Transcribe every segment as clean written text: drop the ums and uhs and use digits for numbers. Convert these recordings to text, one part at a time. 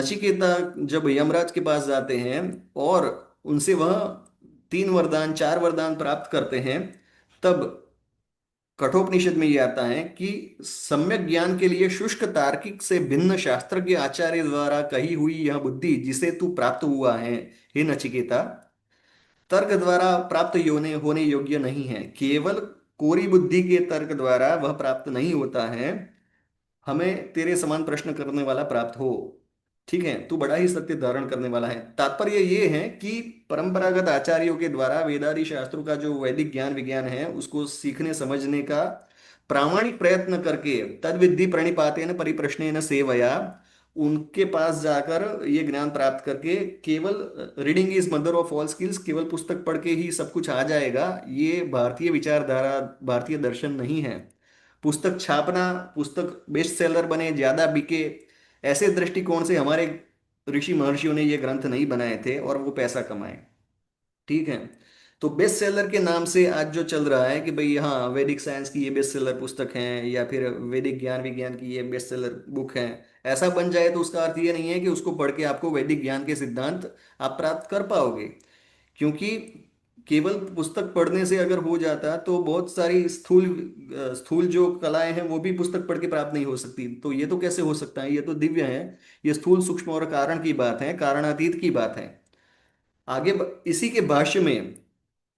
नचिकेता जब यमराज के पास जाते हैं और उनसे वह 3 वरदान 4 वरदान प्राप्त करते हैं, तब कठोपनिषद में ये आता है कि सम्यक ज्ञान के लिए शुष्क तार्किक से भिन्न शास्त्रज्ञ आचार्य द्वारा कही हुई यह बुद्धि जिसे तू प्राप्त हुआ है, हे नचिकेता, तर्क द्वारा प्राप्त होने होने योग्य नहीं है। केवल कोरी बुद्धि के तर्क द्वारा वह प्राप्त नहीं होता है। हमें तेरे समान प्रश्न करने वाला प्राप्त हो। ठीक है, तू बड़ा ही सत्य धारण करने वाला है। तात्पर्य ये है कि परंपरागत आचार्यों के द्वारा वेदादि शास्त्रों का जो वैदिक ज्ञान विज्ञान है उसको सीखने समझने का प्रामाणिक प्रयत्न करके तद विद्धि प्रणिपातेन परिप्रश्नेन सेवया, उनके पास जाकर ये ज्ञान प्राप्त करके केवल reading is mother of all skills, केवल पुस्तक पढ़ के ही सब कुछ आ जाएगा, ये भारतीय विचारधारा, भारतीय दर्शन नहीं है। पुस्तक छापना, पुस्तक बेस्ट सेलर बने, ज्यादा बिके, ऐसे दृष्टिकोण से हमारे ऋषि महर्षियों ने ये ग्रंथ नहीं बनाए थे और वो पैसा कमाए। ठीक है। तो बेस्ट सेलर के नाम से आज जो चल रहा है कि भाई हाँ वैदिक साइंस की ये बेस्ट सेलर पुस्तक है या फिर वैदिक ज्ञान विज्ञान की ये बेस्ट सेलर बुक है, ऐसा बन जाए तो उसका अर्थ ये नहीं है कि उसको पढ़ के आपको वैदिक ज्ञान के सिद्धांत आप प्राप्त कर पाओगे। क्योंकि केवल पुस्तक पढ़ने से अगर हो जाता तो बहुत सारी स्थूल स्थूल जो कलाएं हैं वो भी पुस्तक पढ़ के प्राप्त नहीं हो सकती। तो ये तो कैसे हो सकता है, ये तो दिव्य है। ये स्थूल सूक्ष्म और कारण की बात है, कारणातीत की बात है। आगे इसी के भाष्य में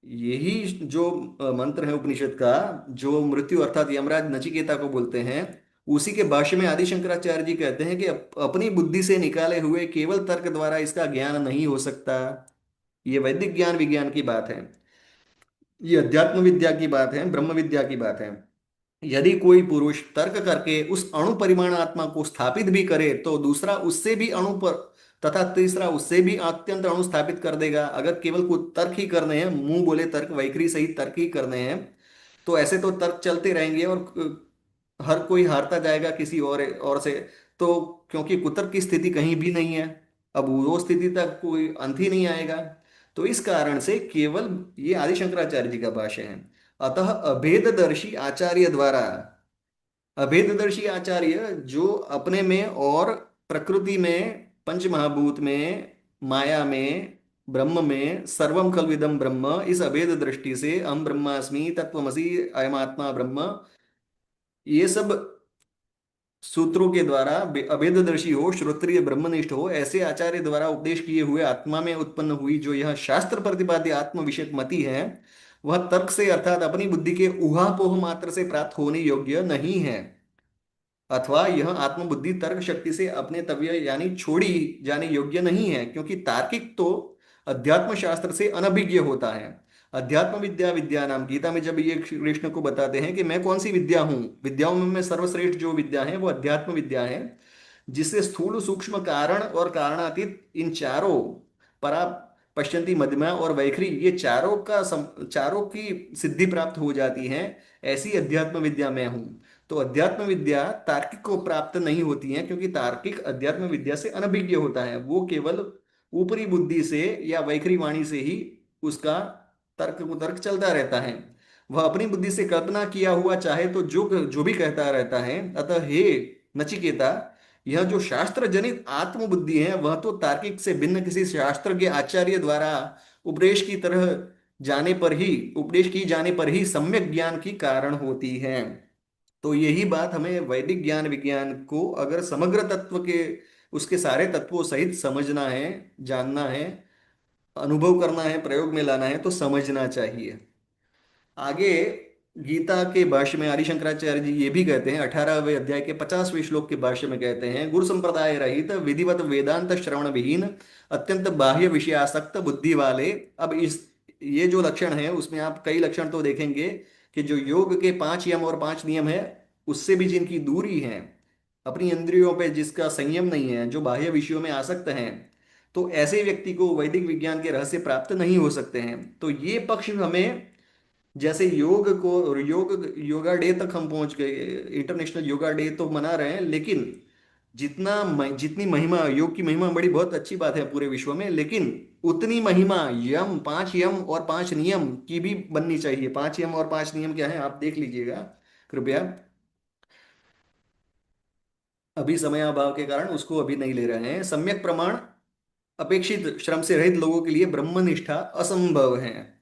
यही जो मंत्र है उपनिषद का, जो मृत्यु अर्थात यमराज नचिकेता को बोलते हैं, उसी के भाष्य में आदि शंकराचार्य जी कहते हैं कि अपनी बुद्धि से निकाले हुए केवल तर्क द्वारा इसका ज्ञान नहीं हो सकता। ये वैदिक ज्ञान विज्ञान की बात है, ये अध्यात्म विद्या की बात है, ब्रह्म विद्या की बात है। यदि कोई पुरुष तर्क करके उस अणु परिमाण आत्मा को स्थापित भी करे तो दूसरा उससे भी अणु पर तथा तीसरा उससे भी अत्यंत अणु स्थापित कर देगा। अगर केवल कुछ तर्क ही करने हैं, मुंह बोले तर्क, वैखरी सहित तर्क ही करने हैं, तो ऐसे तो तर्क चलते रहेंगे और हर कोई हारता जाएगा किसी और से। तो क्योंकि कुतर्क की स्थिति कहीं भी नहीं है, अब वो स्थिति तक कोई अंत ही नहीं आएगा। तो इस कारण से केवल ये आदि शंकराचार्य जी का भाष्य है। अतः अभेददर्शी आचार्य द्वारा, अभेददर्शी आचार्य जो अपने में और प्रकृति में, पंच महाभूत में, माया में, ब्रह्म में, सर्वम खल्विदम ब्रह्म, इस अभेद दृष्टि से अहम ब्रह्मास्मि तत्वमसि अयम आत्मा ब्रह्म, ये सब सूत्रों के द्वारा अभेददर्शी हो, श्रोत्रिय ब्रह्मनिष्ठ हो, ऐसे आचार्य द्वारा उपदेश किए हुए आत्मा में उत्पन्न हुई जो यह शास्त्र प्रतिपाद्य आत्म विषयक मति है, वह तर्क से अर्थात अपनी बुद्धि के उहापोह मात्र से प्राप्त होने योग्य नहीं है। अथवा यह आत्मबुद्धि तर्क शक्ति से अपने तव्य यानी छोड़ी जाने योग्य नहीं है, क्योंकि तार्किक तो अध्यात्म शास्त्र से अनभिज्ञ होता है। अध्यात्म विद्या विद्या नाम, गीता में जब ये कृष्ण को बताते हैं कि मैं कौन सी विद्या हूँ, विद्याओं में मैं सर्वश्रेष्ठ जो विद्या है वो अध्यात्म विद्या है, जिससे स्थूल सूक्ष्म कारण और कारणातीत इन चारों, परा, पश्चंती, मध्यमा और वैखरी, ये चारों की सिद्धि प्राप्त हो जाती है। ऐसी अध्यात्म विद्या मैं हूँ। तो अध्यात्म विद्या तार्किक को प्राप्त नहीं होती है, क्योंकि तार्किक अध्यात्म विद्या से अनभिज्ञ होता है। वो केवल ऊपरी बुद्धि से या वैखरी वाणी से ही उसका तर्क कुतर्क चलता रहता है। वह अपनी बुद्धि से कल्पना किया हुआ चाहे तो जो जो भी कहता रहता है। अतः हे नचिकेता, यह जो शास्त्र जनित आत्मबुद्धि है वह तो तार्किक से भिन्न किसी शास्त्र के आचार्य द्वारा उपदेश की तरह जाने पर ही, उपदेश की जाने पर ही सम्यक ज्ञान की कारण होती है। तो यही बात हमें वैदिक ज्ञान विज्ञान को अगर समग्र तत्व के, उसके सारे तत्वों सहित समझना है, जानना है, अनुभव करना है, प्रयोग में लाना है, तो समझना चाहिए। आगे गीता के भाष्य में आदि शंकराचार्य जी ये भी कहते हैं, 18वें अध्याय के 50वें श्लोक के भाष्य में कहते हैं, गुरु संप्रदाय रहित विधिवत वेदांत श्रवण विहीन अत्यंत बाह्य विषयासक्त बुद्धि वाले। अब इस ये जो लक्षण है उसमें आप कई लक्षण तो देखेंगे कि जो योग के 5 यम और 5 नियम है उससे भी जिनकी दूरी है, अपनी इंद्रियों पे जिसका संयम नहीं है, जो बाह्य विषयों में आसक्त हैं, तो ऐसे व्यक्ति को वैदिक विज्ञान के रहस्य प्राप्त नहीं हो सकते हैं। तो ये पक्ष हमें, जैसे योग को, योगा डे तक हम पहुंच गए, इंटरनेशनल योगा डे तो मना रहे हैं, लेकिन जितनी महिमा योग की, महिमा बड़ी बहुत अच्छी बात है पूरे विश्व में, लेकिन उतनी महिमा यम, 5 यम और 5 नियम की भी बननी चाहिए। 5 यम और 5 नियम क्या है आप देख लीजिएगा कृपया। अभी समयाभाव के कारण उसको अभी नहीं ले रहे हैं। सम्यक प्रमाण अपेक्षित श्रम से रहित लोगों के लिए ब्रह्मनिष्ठा असंभव है।